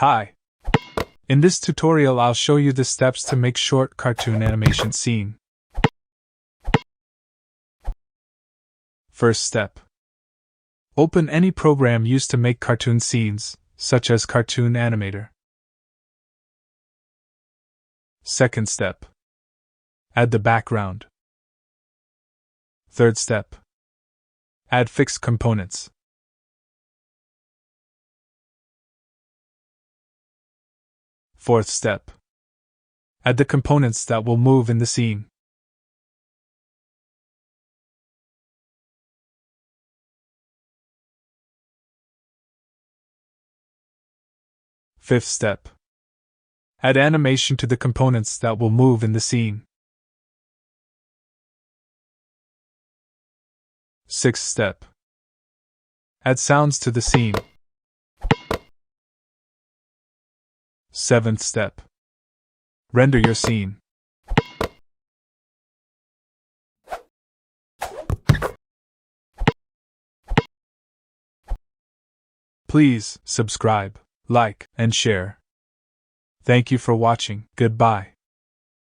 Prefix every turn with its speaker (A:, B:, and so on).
A: Hi! In this tutorial I'll show you the steps to make short cartoon animation scene. First step. Open any program used to make cartoon scenes, such as Cartoon Animator. Second step. Add the background. Third step. Add fixed components. Fourth step. Add the components that will move in the scene. Fifth step. Add animation to the components that will move in the scene. Sixth step. Add sounds to the scene. Seventh step. Render your scene. Please subscribe, like, and share. Thank you for watching. Goodbye.